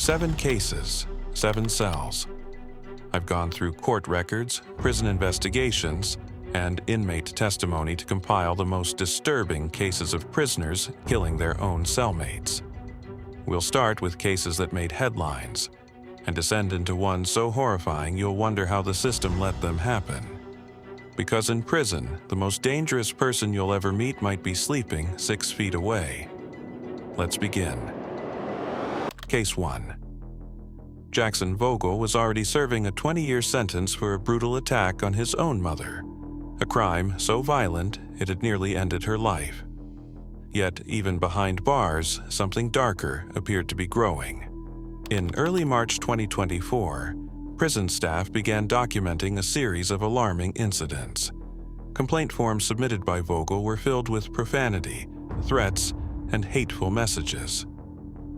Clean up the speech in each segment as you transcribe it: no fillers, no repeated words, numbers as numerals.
7 cases, 7 cells. I've gone through court records, prison investigations, and inmate testimony to compile the most disturbing cases of prisoners killing their own cellmates. We'll start with cases that made headlines, and descend into one so horrifying you'll wonder how the system let them happen. Because in prison, the most dangerous person you'll ever meet might be sleeping 6 feet away. Let's begin. Case 1. Jackson Vogel was already serving a 20-year sentence for a brutal attack on his own mother, a crime so violent it had nearly ended her life. Yet, even behind bars, something darker appeared to be growing. In early March 2024, prison staff began documenting a series of alarming incidents. Complaint forms submitted by Vogel were filled with profanity, threats, and hateful messages.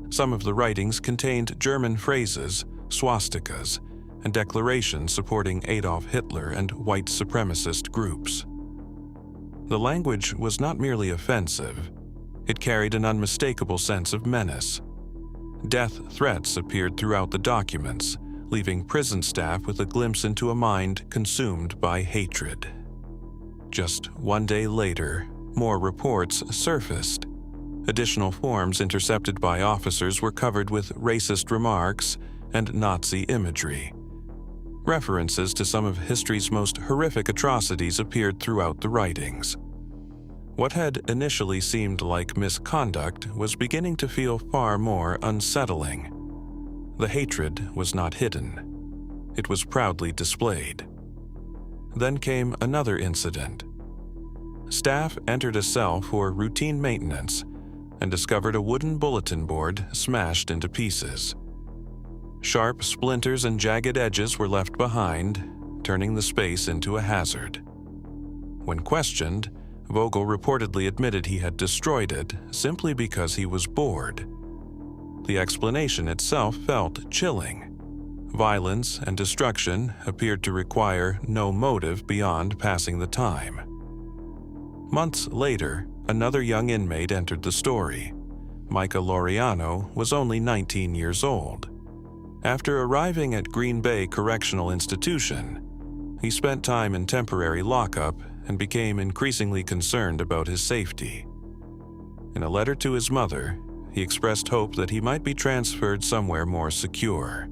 Some of the writings contained German phrases, swastikas, and declarations supporting Adolf Hitler and white supremacist groups. The language was not merely offensive, it carried an unmistakable sense of menace. Death threats appeared throughout the documents, leaving prison staff with a glimpse into a mind consumed by hatred. Just one day later, more reports surfaced. Additional forms intercepted by officers were covered with racist remarks and Nazi imagery. References to some of history's most horrific atrocities appeared throughout the writings. What had initially seemed like misconduct was beginning to feel far more unsettling. The hatred was not hidden. It was proudly displayed. Then came another incident. Staff entered a cell for routine maintenance and discovered a wooden bulletin board smashed into pieces. Sharp splinters and jagged edges were left behind, turning the space into a hazard. When questioned, Vogel reportedly admitted he had destroyed it simply because he was bored. The explanation itself felt chilling. Violence and destruction appeared to require no motive beyond passing the time. Months later, another young inmate entered the story. Micah Laureano was only 19 years old. After arriving at Green Bay Correctional Institution, he spent time in temporary lockup and became increasingly concerned about his safety. In a letter to his mother, he expressed hope that he might be transferred somewhere more secure.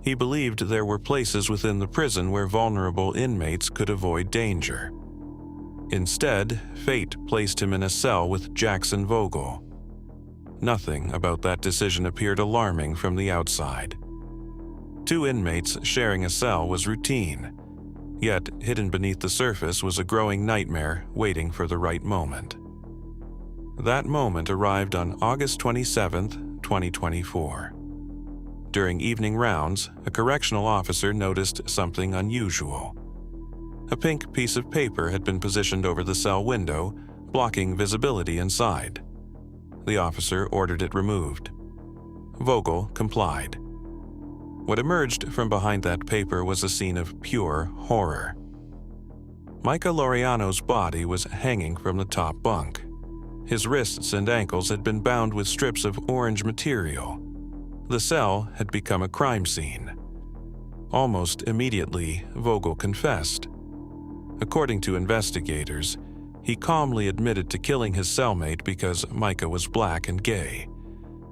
He believed there were places within the prison where vulnerable inmates could avoid danger. Instead, fate placed him in a cell with Jackson Vogel. Nothing about that decision appeared alarming from the outside. 2 inmates sharing a cell was routine, yet hidden beneath the surface was a growing nightmare waiting for the right moment. That moment arrived on August 27, 2024. During evening rounds, a correctional officer noticed something unusual. A pink piece of paper had been positioned over the cell window, blocking visibility inside. The officer ordered it removed. Vogel complied. What emerged from behind that paper was a scene of pure horror. Micah Laureano's body was hanging from the top bunk. His wrists and ankles had been bound with strips of orange material. The cell had become a crime scene. Almost immediately, Vogel confessed. According to investigators, he calmly admitted to killing his cellmate because Micah was black and gay.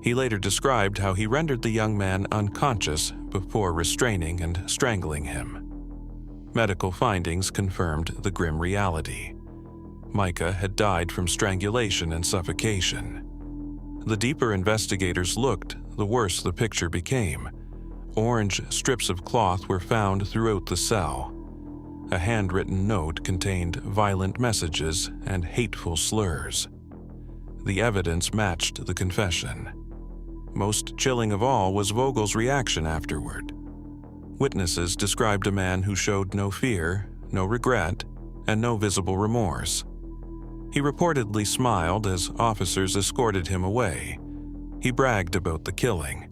He later described how he rendered the young man unconscious before restraining and strangling him. Medical findings confirmed the grim reality. Micah had died from strangulation and suffocation. The deeper investigators looked, the worse the picture became. Orange strips of cloth were found throughout the cell. A handwritten note contained violent messages and hateful slurs. The evidence matched the confession. Most chilling of all was Vogel's reaction afterward. Witnesses described a man who showed no fear, no regret, and no visible remorse. He reportedly smiled as officers escorted him away. He bragged about the killing.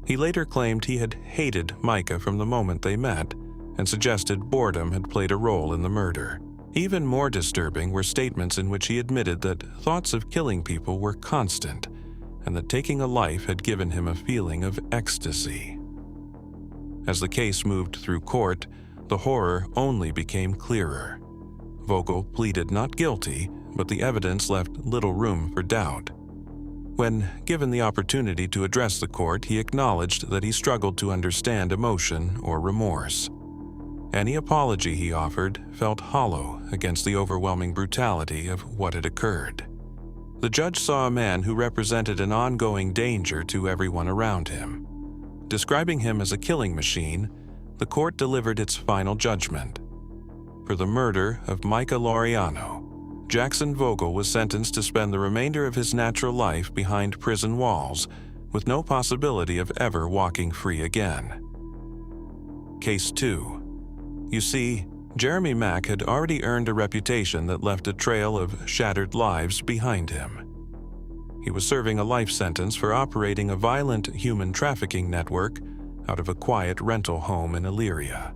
He later claimed he had hated Micah from the moment they met and suggested boredom had played a role in the murder. Even more disturbing were statements in which he admitted that thoughts of killing people were constant, and that taking a life had given him a feeling of ecstasy. As the case moved through court, the horror only became clearer. Vogel pleaded not guilty, but the evidence left little room for doubt. When given the opportunity to address the court, he acknowledged that he struggled to understand emotion or remorse. Any apology he offered felt hollow against the overwhelming brutality of what had occurred. The judge saw a man who represented an ongoing danger to everyone around him. Describing him as a killing machine, the court delivered its final judgment. For the murder of Micah Laureano, Jackson Vogel was sentenced to spend the remainder of his natural life behind prison walls, with no possibility of ever walking free again. Case 2. You see, Jeremy Mack had already earned a reputation that left a trail of shattered lives behind him. He was serving a life sentence for operating a violent human trafficking network out of a quiet rental home in Elyria.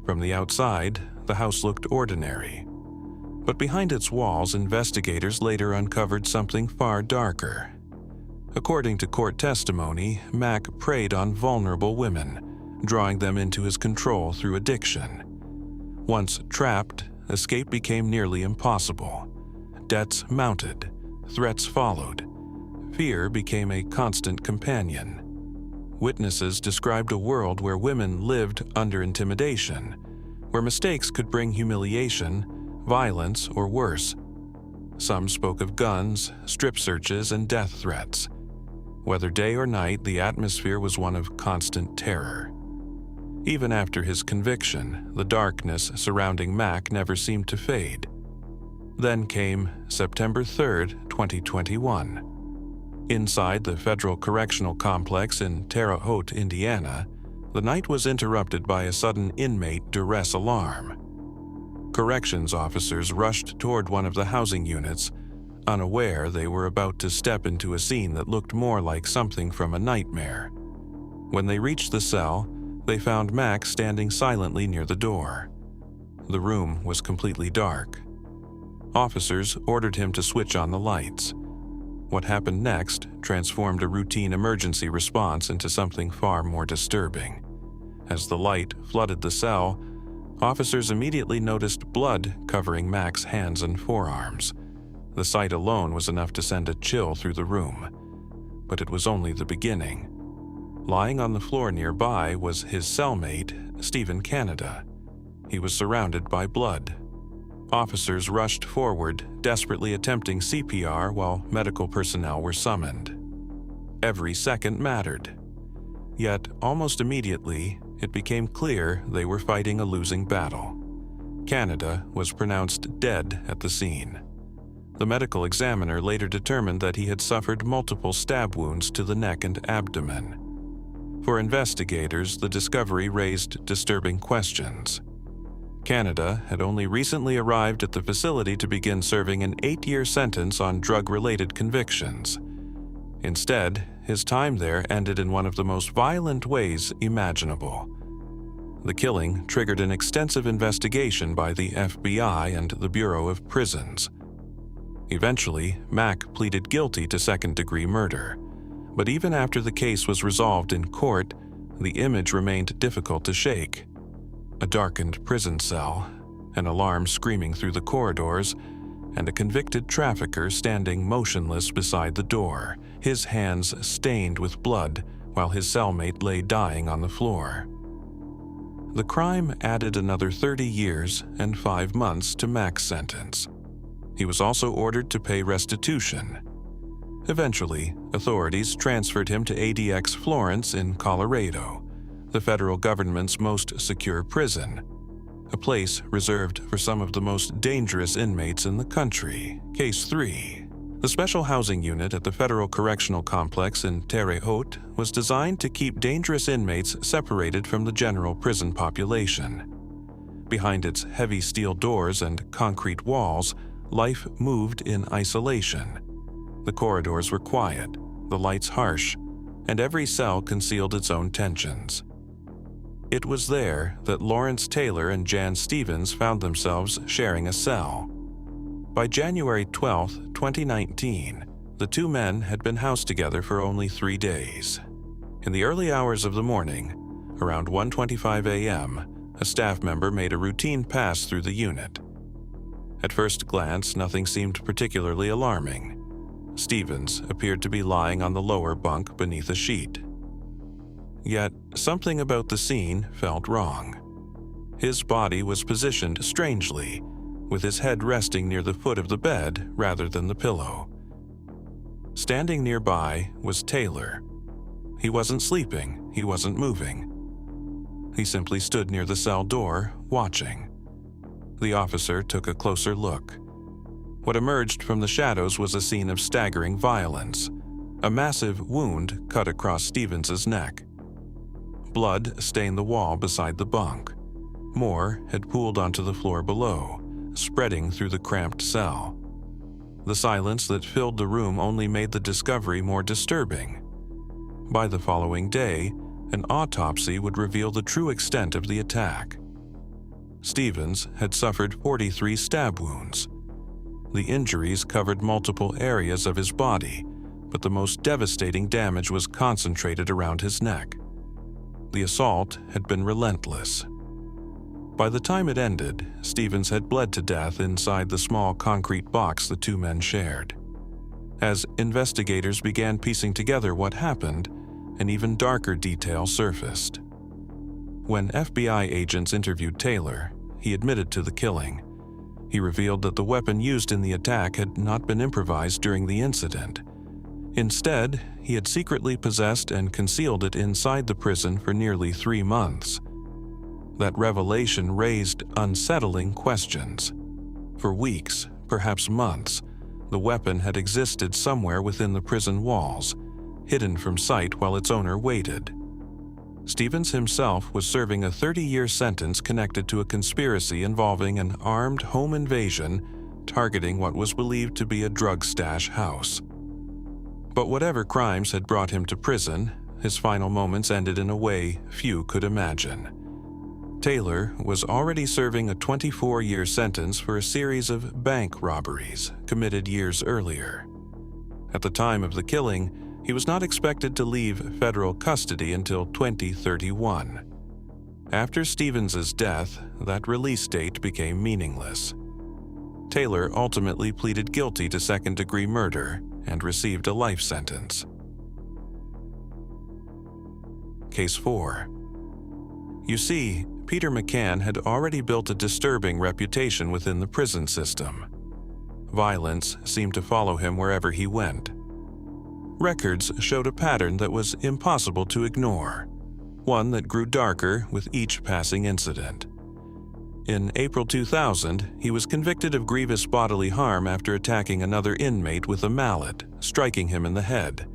From the outside, the house looked ordinary. But behind its walls, investigators later uncovered something far darker. According to court testimony, Mack preyed on vulnerable women, drawing them into his control through addiction. Once trapped, escape became nearly impossible. Debts mounted, threats followed. Fear became a constant companion. Witnesses described a world where women lived under intimidation, where mistakes could bring humiliation, violence, or worse. Some spoke of guns, strip searches, and death threats. Whether day or night, the atmosphere was one of constant terror. Even after his conviction, the darkness surrounding Mack never seemed to fade. Then came September 3, 2021. Inside the Federal Correctional Complex in Terre Haute, Indiana, the night was interrupted by a sudden inmate duress alarm. Corrections officers rushed toward one of the housing units, unaware they were about to step into a scene that looked more like something from a nightmare. When they reached the cell, they found Mack standing silently near the door. The room was completely dark. Officers ordered him to switch on the lights. What happened next transformed a routine emergency response into something far more disturbing. As the light flooded the cell, officers immediately noticed blood covering Mack's hands and forearms. The sight alone was enough to send a chill through the room. But it was only the beginning. Lying on the floor nearby was his cellmate, Stephen Canada. He was surrounded by blood. Officers rushed forward, desperately attempting CPR while medical personnel were summoned. Every second mattered. Yet, almost immediately, it became clear they were fighting a losing battle. Canada was pronounced dead at the scene. The medical examiner later determined that he had suffered multiple stab wounds to the neck and abdomen. For investigators, the discovery raised disturbing questions. Canada had only recently arrived at the facility to begin serving an 8-year sentence on drug-related convictions. Instead, his time there ended in one of the most violent ways imaginable. The killing triggered an extensive investigation by the FBI and the Bureau of Prisons. Eventually, Mack pleaded guilty to second-degree murder. But even after the case was resolved in court, the image remained difficult to shake. A darkened prison cell, an alarm screaming through the corridors, and a convicted trafficker standing motionless beside the door, his hands stained with blood while his cellmate lay dying on the floor. The crime added another 30 years and 5 months to Mack's sentence. He was also ordered to pay restitution. Eventually, authorities transferred him to ADX Florence in Colorado, the federal government's most secure prison, a place reserved for some of the most dangerous inmates in the country. Case 3. The Special Housing Unit at the Federal Correctional Complex in Terre Haute was designed to keep dangerous inmates separated from the general prison population. Behind its heavy steel doors and concrete walls, life moved in isolation. The corridors were quiet, the lights harsh, and every cell concealed its own tensions. It was there that Lawrence Taylor and Jan Stevens found themselves sharing a cell. By January 12, 2019, the two men had been housed together for only 3 days. In the early hours of the morning, around 1:25 a.m., a staff member made a routine pass through the unit. At first glance, nothing seemed particularly alarming. Stevens appeared to be lying on the lower bunk beneath a sheet. Yet, something about the scene felt wrong. His body was positioned strangely, with his head resting near the foot of the bed rather than the pillow. Standing nearby was Taylor. He wasn't sleeping, he wasn't moving. He simply stood near the cell door, watching. The officer took a closer look. What emerged from the shadows was a scene of staggering violence. A massive wound cut across Stevens's neck. Blood stained the wall beside the bunk. More had pooled onto the floor below, spreading through the cramped cell. The silence that filled the room only made the discovery more disturbing. By the following day, an autopsy would reveal the true extent of the attack. Stevens had suffered 43 stab wounds. The injuries covered multiple areas of his body, but the most devastating damage was concentrated around his neck. The assault had been relentless. By the time it ended, Stevens had bled to death inside the small concrete box the two men shared. As investigators began piecing together what happened, an even darker detail surfaced. When FBI agents interviewed Taylor, he admitted to the killing. He revealed that the weapon used in the attack had not been improvised during the incident. Instead, he had secretly possessed and concealed it inside the prison for nearly 3 months. That revelation raised unsettling questions. For weeks, perhaps months, the weapon had existed somewhere within the prison walls, hidden from sight while its owner waited. Stevens himself was serving a 30-year sentence connected to a conspiracy involving an armed home invasion targeting what was believed to be a drug stash house. But whatever crimes had brought him to prison, his final moments ended in a way few could imagine. Taylor was already serving a 24-year sentence for a series of bank robberies committed years earlier. At the time of the killing, he was not expected to leave federal custody until 2031. After Stevens's death, that release date became meaningless. Taylor ultimately pleaded guilty to second-degree murder and received a life sentence. Case 4. You see, Peter McCann had already built a disturbing reputation within the prison system. Violence seemed to follow him wherever he went. Records showed a pattern that was impossible to ignore, one that grew darker with each passing incident. In April 2000, he was convicted of grievous bodily harm after attacking another inmate with a mallet, striking him in the head.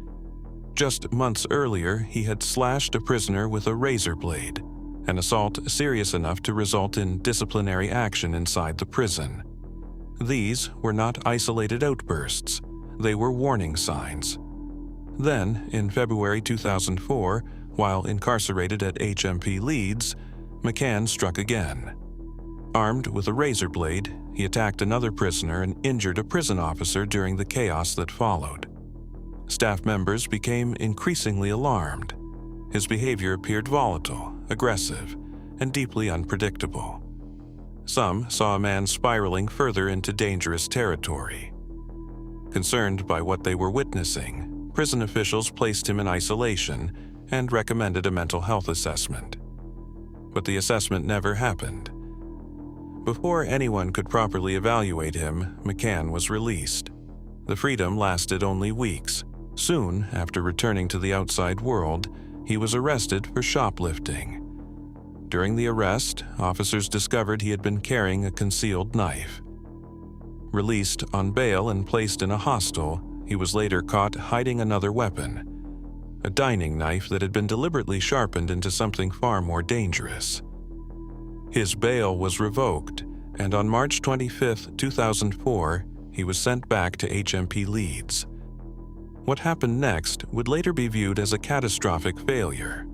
Just months earlier, he had slashed a prisoner with a razor blade, an assault serious enough to result in disciplinary action inside the prison. These were not isolated outbursts, they were warning signs. Then, in February 2004, while incarcerated at HMP Leeds, McCann struck again. Armed with a razor blade, he attacked another prisoner and injured a prison officer during the chaos that followed. Staff members became increasingly alarmed. His behavior appeared volatile, aggressive, and deeply unpredictable. Some saw a man spiraling further into dangerous territory. Concerned by what they were witnessing, prison officials placed him in isolation and recommended a mental health assessment. But the assessment never happened. Before anyone could properly evaluate him, McCann was released. The freedom lasted only weeks. Soon after returning to the outside world, he was arrested for shoplifting. During the arrest, officers discovered he had been carrying a concealed knife. Released on bail and placed in a hostel, he was later caught hiding another weapon, a dining knife that had been deliberately sharpened into something far more dangerous. His bail was revoked, and on March 25, 2004, he was sent back to HMP Leeds. What happened next would later be viewed as a catastrophic failure.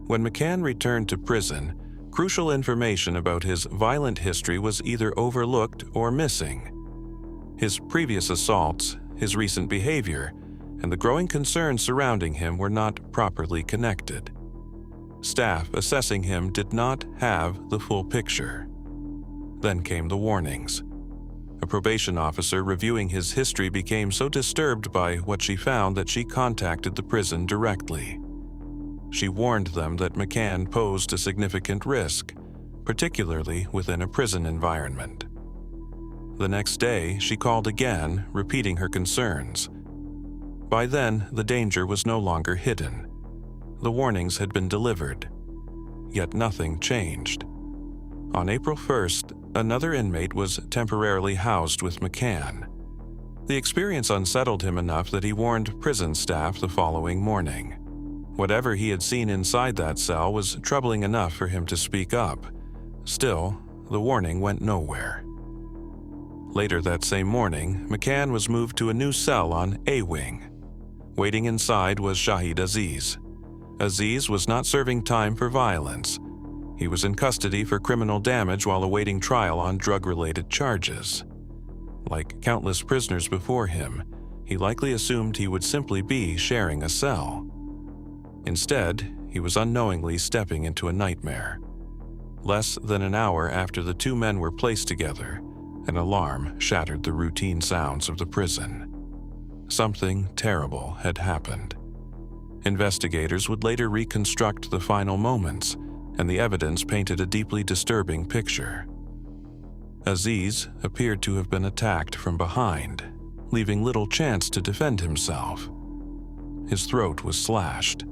When McCann returned to prison, crucial information about his violent history was either overlooked or missing. His previous assaults, his recent behavior, and the growing concerns surrounding him were not properly connected. Staff assessing him did not have the full picture. Then came the warnings. A probation officer reviewing his history became so disturbed by what she found that she contacted the prison directly. She warned them that McCann posed a significant risk, particularly within a prison environment. The next day, she called again, repeating her concerns. By then, the danger was no longer hidden. The warnings had been delivered, yet nothing changed. On April 1st, another inmate was temporarily housed with McCann. The experience unsettled him enough that he warned prison staff the following morning. Whatever he had seen inside that cell was troubling enough for him to speak up. Still, the warning went nowhere. Later that same morning, McCann was moved to a new cell on A Wing. Waiting inside was Shahid Aziz. Aziz was not serving time for violence. He was in custody for criminal damage while awaiting trial on drug-related charges. Like countless prisoners before him, he likely assumed he would simply be sharing a cell. Instead, he was unknowingly stepping into a nightmare. Less than an hour after the two men were placed together, an alarm shattered the routine sounds of the prison. Something terrible had happened. Investigators would later reconstruct the final moments, and the evidence painted a deeply disturbing picture. Aziz appeared to have been attacked from behind, leaving little chance to defend himself. His throat was slashed.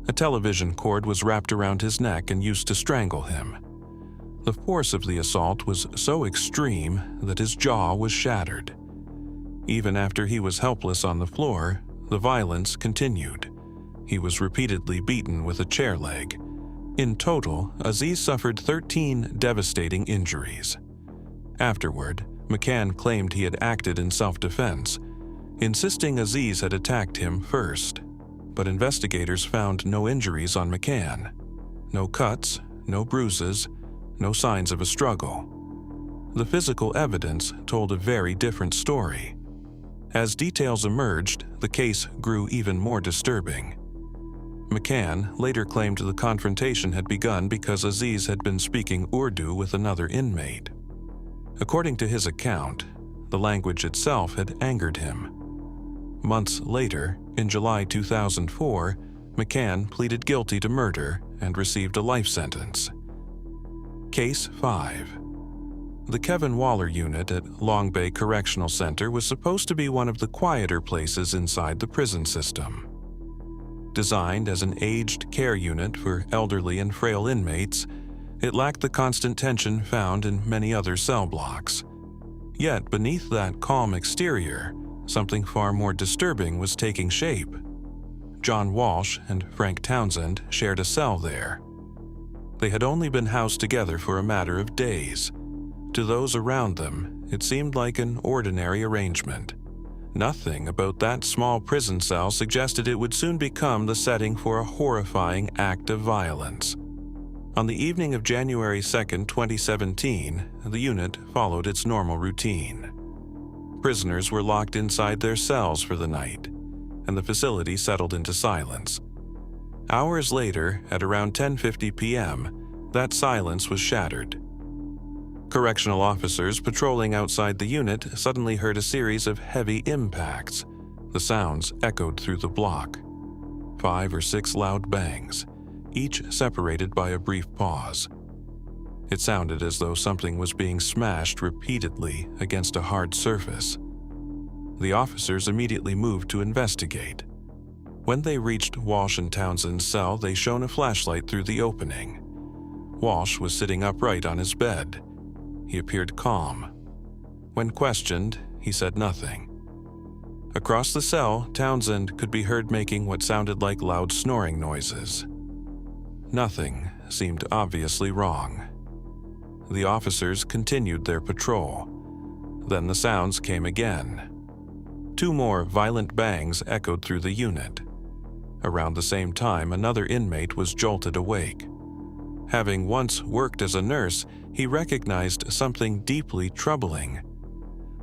A television cord was wrapped around his neck and used to strangle him. The force of the assault was so extreme that his jaw was shattered. Even after he was helpless on the floor, the violence continued. He was repeatedly beaten with a chair leg. In total, Aziz suffered 13 devastating injuries. Afterward, McCann claimed he had acted in self-defense, insisting Aziz had attacked him first. But investigators found no injuries on McCann. No cuts, no bruises, no signs of a struggle. The physical evidence told a very different story. As details emerged, the case grew even more disturbing. McCann later claimed the confrontation had begun because Aziz had been speaking Urdu with another inmate. According to his account, the language itself had angered him. Months later, in July 2004, McCann pleaded guilty to murder and received a life sentence. Case 5. The Kevin Waller unit at Long Bay Correctional Center was supposed to be one of the quieter places inside the prison system. Designed as an aged care unit for elderly and frail inmates, it lacked the constant tension found in many other cell blocks. Yet beneath that calm exterior, something far more disturbing was taking shape. John Walsh and Frank Townsend shared a cell there. They had only been housed together for a matter of days. To those around them, it seemed like an ordinary arrangement. Nothing about that small prison cell suggested it would soon become the setting for a horrifying act of violence. On the evening of January 2, 2017, the unit followed its normal routine. Prisoners were locked inside their cells for the night, and the facility settled into silence. Hours later, at around 10:50 p.m., that silence was shattered. Correctional officers patrolling outside the unit suddenly heard a series of heavy impacts. The sounds echoed through the block. 5 or 6 loud bangs, each separated by a brief pause. It sounded as though something was being smashed repeatedly against a hard surface. The officers immediately moved to investigate. When they reached Walsh and Townsend's cell, they shone a flashlight through the opening. Walsh was sitting upright on his bed. He appeared calm. When questioned, he said nothing. Across the cell, Townsend could be heard making what sounded like loud snoring noises. Nothing seemed obviously wrong. The officers continued their patrol. Then the sounds came again. 2 more violent bangs echoed through the unit. Around the same time, another inmate was jolted awake. Having once worked as a nurse, he recognized something deeply troubling.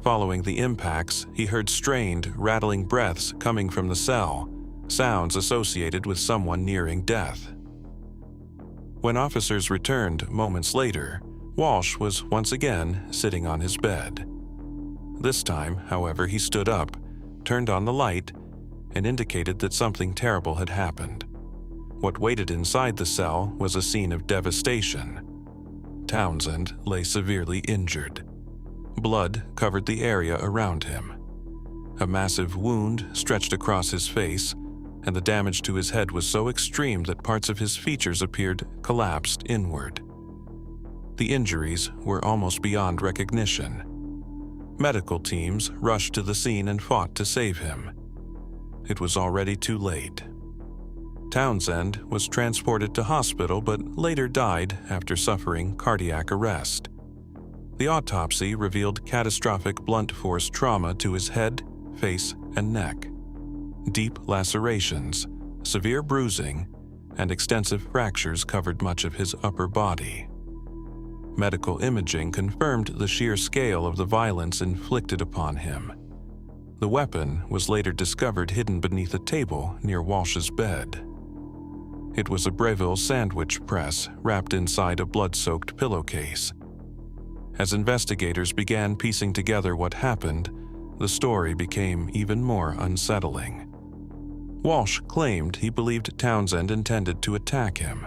Following the impacts, he heard strained, rattling breaths coming from the cell, sounds associated with someone nearing death. When officers returned moments later, Walsh was once again sitting on his bed. This time, however, he stood up, turned on the light, and indicated that something terrible had happened. What waited inside the cell was a scene of devastation. Townsend lay severely injured. Blood covered the area around him. A massive wound stretched across his face, and the damage to his head was so extreme that parts of his features appeared collapsed inward. The injuries were almost beyond recognition. Medical teams rushed to the scene and fought to save him. It was already too late. Townsend was transported to hospital but later died after suffering cardiac arrest. The autopsy revealed catastrophic blunt force trauma to his head, face, and neck. Deep lacerations, severe bruising, and extensive fractures covered much of his upper body. Medical imaging confirmed the sheer scale of the violence inflicted upon him. The weapon was later discovered hidden beneath a table near Walsh's bed. It was a Breville sandwich press wrapped inside a blood-soaked pillowcase. As investigators began piecing together what happened, the story became even more unsettling. Walsh claimed he believed Townsend intended to attack him.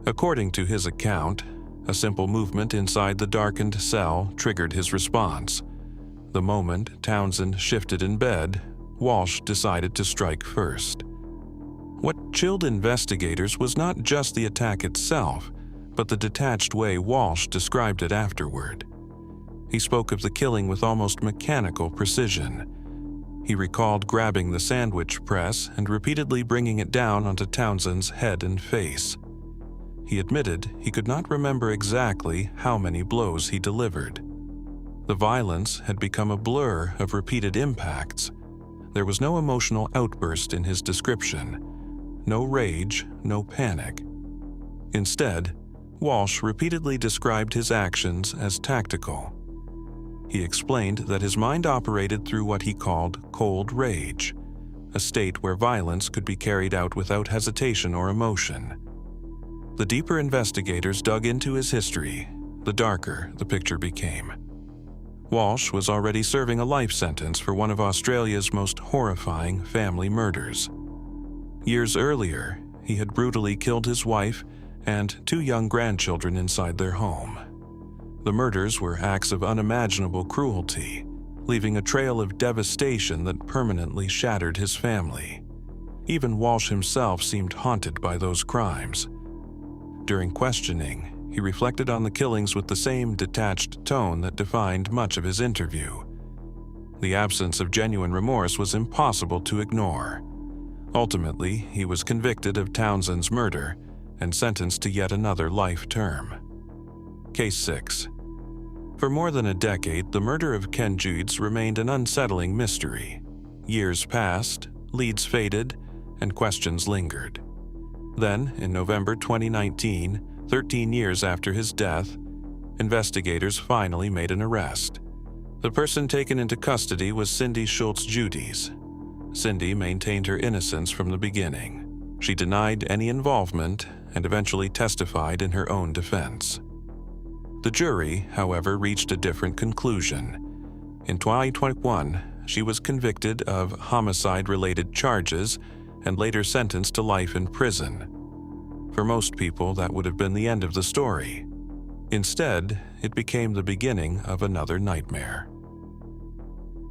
According to his account, a simple movement inside the darkened cell triggered his response. The moment Townsend shifted in bed, Walsh decided to strike first. What chilled investigators was not just the attack itself, but the detached way Walsh described it afterward. He spoke of the killing with almost mechanical precision. He recalled grabbing the sandwich press and repeatedly bringing it down onto Townsend's head and face. He admitted he could not remember exactly how many blows he delivered. The violence had become a blur of repeated impacts. There was no emotional outburst in his description. No rage, no panic. Instead, Walsh repeatedly described his actions as tactical. He explained that his mind operated through what he called cold rage, a state where violence could be carried out without hesitation or emotion. The deeper investigators dug into his history, the darker the picture became. Walsh was already serving a life sentence for one of Australia's most horrifying family murders. Years earlier, he had brutally killed his wife and 2 young grandchildren inside their home. The murders were acts of unimaginable cruelty, leaving a trail of devastation that permanently shattered his family. Even Walsh himself seemed haunted by those crimes. During questioning, he reflected on the killings with the same detached tone that defined much of his interview. The absence of genuine remorse was impossible to ignore. Ultimately, he was convicted of Townsend's murder and sentenced to yet another life term. Case 6. For more than a decade, the murder of Ken Judes remained an unsettling mystery. Years passed, leads faded, and questions lingered. Then, in November 2019, 13 years after his death, investigators finally made an arrest. The person taken into custody was Cindy Schultz-Judies. Cindy maintained her innocence from the beginning. She denied any involvement and eventually testified in her own defense. The jury, however, reached a different conclusion. In 2021, she was convicted of homicide-related charges and later sentenced to life in prison. For most people, that would have been the end of the story. Instead, it became the beginning of another nightmare.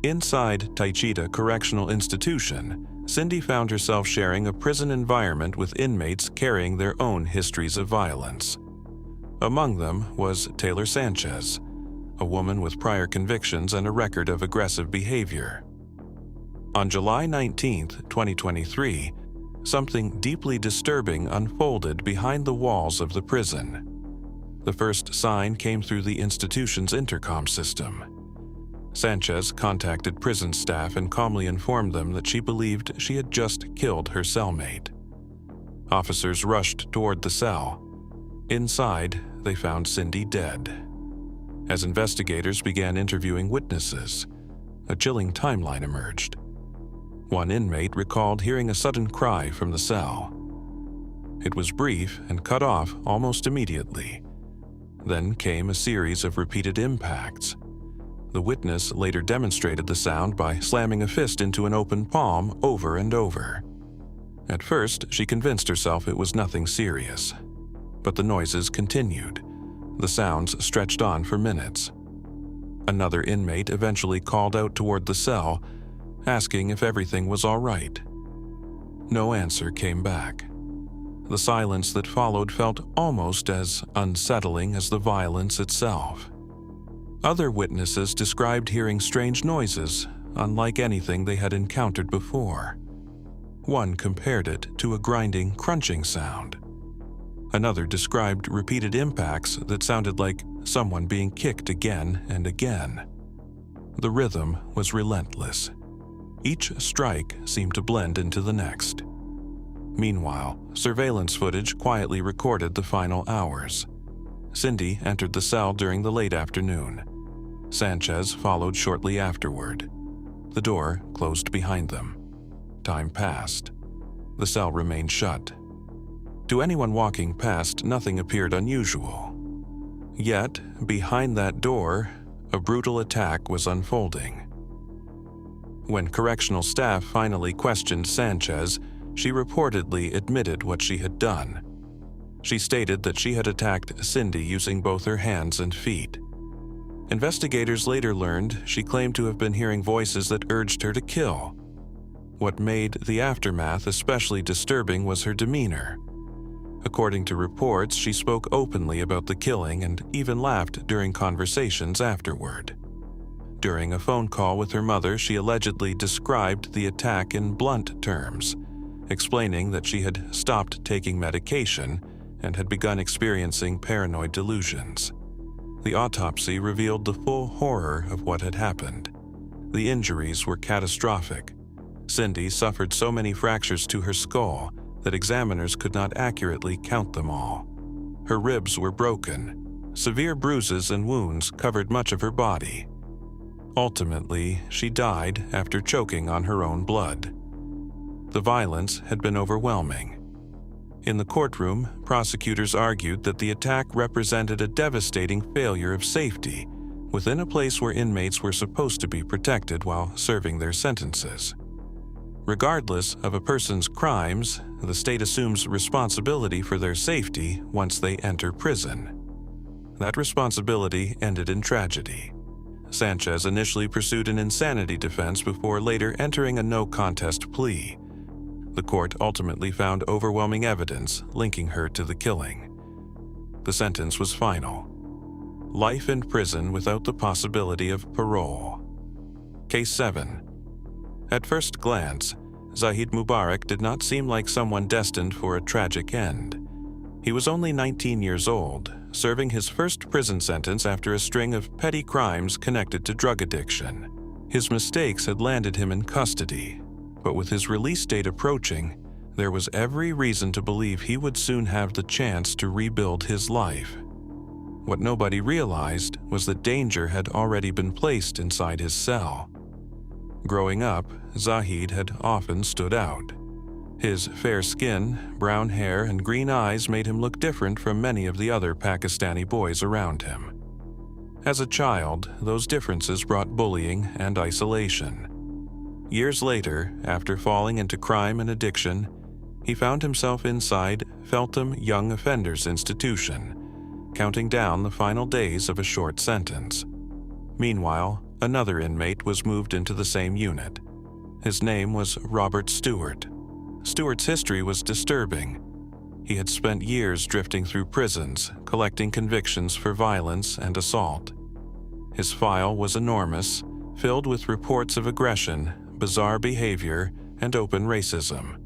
Inside Taycheedah Correctional Institution, Cindy found herself sharing a prison environment with inmates carrying their own histories of violence. Among them was Taylor Sanchez, a woman with prior convictions and a record of aggressive behavior. On July 19, 2023, something deeply disturbing unfolded behind the walls of the prison. The first sign came through the institution's intercom system. Sanchez contacted prison staff and calmly informed them that she believed she had just killed her cellmate. Officers rushed toward the cell. Inside, they found Cindy dead. As investigators began interviewing witnesses, a chilling timeline emerged. One inmate recalled hearing a sudden cry from the cell. It was brief and cut off almost immediately. Then came a series of repeated impacts. The witness later demonstrated the sound by slamming a fist into an open palm over and over. At first, she convinced herself it was nothing serious. But the noises continued. The sounds stretched on for minutes. Another inmate eventually called out toward the cell, asking if everything was all right. No answer came back. The silence that followed felt almost as unsettling as the violence itself. Other witnesses described hearing strange noises, unlike anything they had encountered before. One compared it to a grinding, crunching sound. Another described repeated impacts that sounded like someone being kicked again and again. The rhythm was relentless. Each strike seemed to blend into the next. Meanwhile, surveillance footage quietly recorded the final hours. Cindy entered the cell during the late afternoon. Sanchez followed shortly afterward. The door closed behind them. Time passed. The cell remained shut. To anyone walking past, nothing appeared unusual. Yet, behind that door, a brutal attack was unfolding. When correctional staff finally questioned Sanchez, she reportedly admitted what she had done. She stated that she had attacked Cindy using both her hands and feet. Investigators later learned she claimed to have been hearing voices that urged her to kill. What made the aftermath especially disturbing was her demeanor. According to reports, she spoke openly about the killing and even laughed during conversations afterward. During a phone call with her mother, she allegedly described the attack in blunt terms, explaining that she had stopped taking medication and had begun experiencing paranoid delusions. The autopsy revealed the full horror of what had happened. The injuries were catastrophic. Cindy suffered so many fractures to her skull that examiners could not accurately count them all. Her ribs were broken. Severe bruises and wounds covered much of her body. Ultimately, she died after choking on her own blood. The violence had been overwhelming. In the courtroom, prosecutors argued that the attack represented a devastating failure of safety within a place where inmates were supposed to be protected while serving their sentences. Regardless of a person's crimes, the state assumes responsibility for their safety once they enter prison. That responsibility ended in tragedy. Sanchez initially pursued an insanity defense before later entering a no-contest plea. The court ultimately found overwhelming evidence linking her to the killing. The sentence was final: life in prison without the possibility of parole. Case 7. At first glance, Zahid Mubarak did not seem like someone destined for a tragic end. He was only 19 years old, serving his first prison sentence after a string of petty crimes connected to drug addiction. His mistakes had landed him in custody, but with his release date approaching, there was every reason to believe he would soon have the chance to rebuild his life. What nobody realized was that danger had already been placed inside his cell. Growing up, Zahid had often stood out. His fair skin, brown hair, and green eyes made him look different from many of the other Pakistani boys around him. As a child, those differences brought bullying and isolation. Years later, after falling into crime and addiction, he found himself inside Feltham Young Offenders Institution, counting down the final days of a short sentence. Meanwhile, another inmate was moved into the same unit. His name was Robert Stewart. Stewart's history was disturbing. He had spent years drifting through prisons, collecting convictions for violence and assault. His file was enormous, filled with reports of aggression, bizarre behavior, and open racism.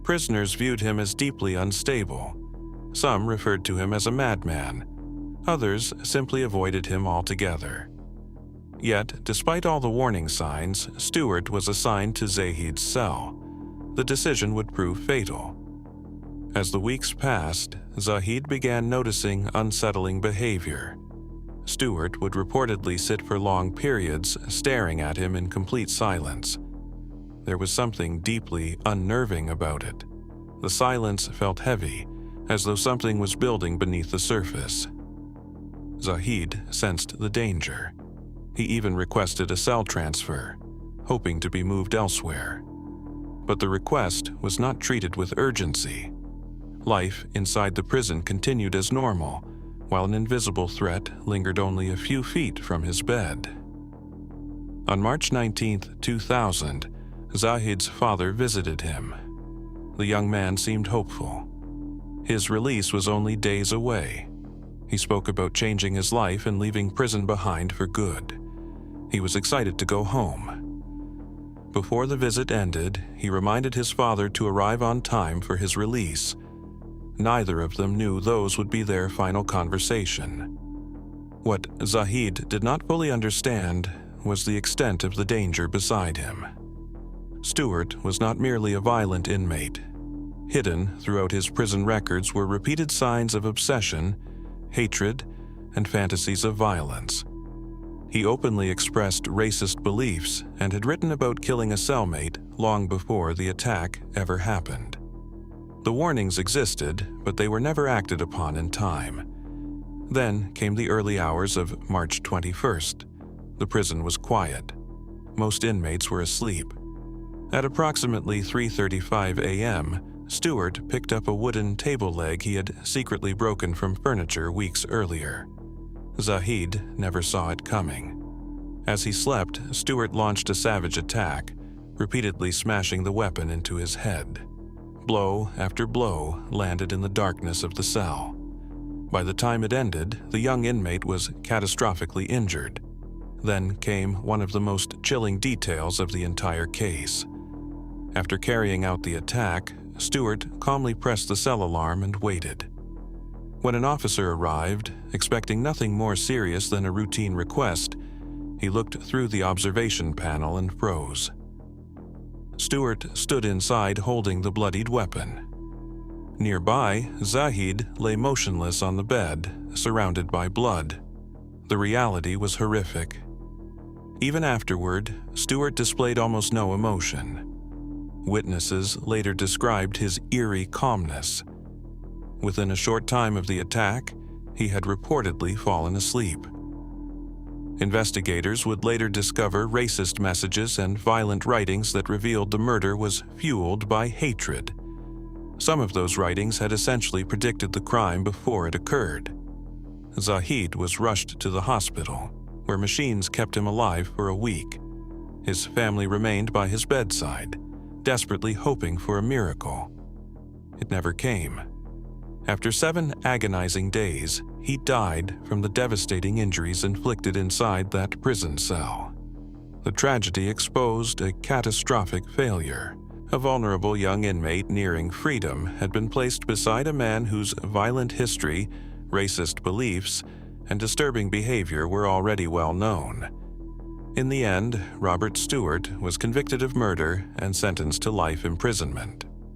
Prisoners viewed him as deeply unstable. Some referred to him as a madman. Others simply avoided him altogether. Yet, despite all the warning signs, Stewart was assigned to Zahid's cell. The decision would prove fatal. As the weeks passed, Zahid began noticing unsettling behavior. Stewart would reportedly sit for long periods staring at him in complete silence. There was something deeply unnerving about it. The silence felt heavy, as though something was building beneath the surface. Zahid sensed the danger. He even requested a cell transfer, hoping to be moved elsewhere. But the request was not treated with urgency. Life inside the prison continued as normal, while an invisible threat lingered only a few feet from his bed. On March 19, 2000, Zahid's father visited him. The young man seemed hopeful. His release was only days away. He spoke about changing his life and leaving prison behind for good. He was excited to go home. Before the visit ended, he reminded his father to arrive on time for his release. Neither of them knew those would be their final conversation. What Zahid did not fully understand was the extent of the danger beside him. Stewart was not merely a violent inmate. Hidden throughout his prison records were repeated signs of obsession, hatred, and fantasies of violence. He openly expressed racist beliefs and had written about killing a cellmate long before the attack ever happened. The warnings existed, but they were never acted upon in time. Then came the early hours of March 21st. The prison was quiet. Most inmates were asleep. At approximately 3:35 a.m., Stewart picked up a wooden table leg he had secretly broken from furniture weeks earlier. Zahid never saw it coming. As he slept, Stewart launched a savage attack, repeatedly smashing the weapon into his head. Blow after blow landed in the darkness of the cell. By the time it ended, the young inmate was catastrophically injured. Then came one of the most chilling details of the entire case. After carrying out the attack, Stewart calmly pressed the cell alarm and waited. When an officer arrived, expecting nothing more serious than a routine request, he looked through the observation panel and froze. Stewart stood inside holding the bloodied weapon. Nearby, Zahid lay motionless on the bed, surrounded by blood. The reality was horrific. Even afterward, Stewart displayed almost no emotion. Witnesses later described his eerie calmness. Within a short time of the attack, he had reportedly fallen asleep. Investigators would later discover racist messages and violent writings that revealed the murder was fueled by hatred. Some of those writings had essentially predicted the crime before it occurred. Zahid was rushed to the hospital, where machines kept him alive for a week. His family remained by his bedside, desperately hoping for a miracle. It never came. After 7 agonizing days, he died from the devastating injuries inflicted inside that prison cell. The tragedy exposed a catastrophic failure. A vulnerable young inmate nearing freedom had been placed beside a man whose violent history, racist beliefs, and disturbing behavior were already well known. In the end, Robert Stewart was convicted of murder and sentenced to life imprisonment.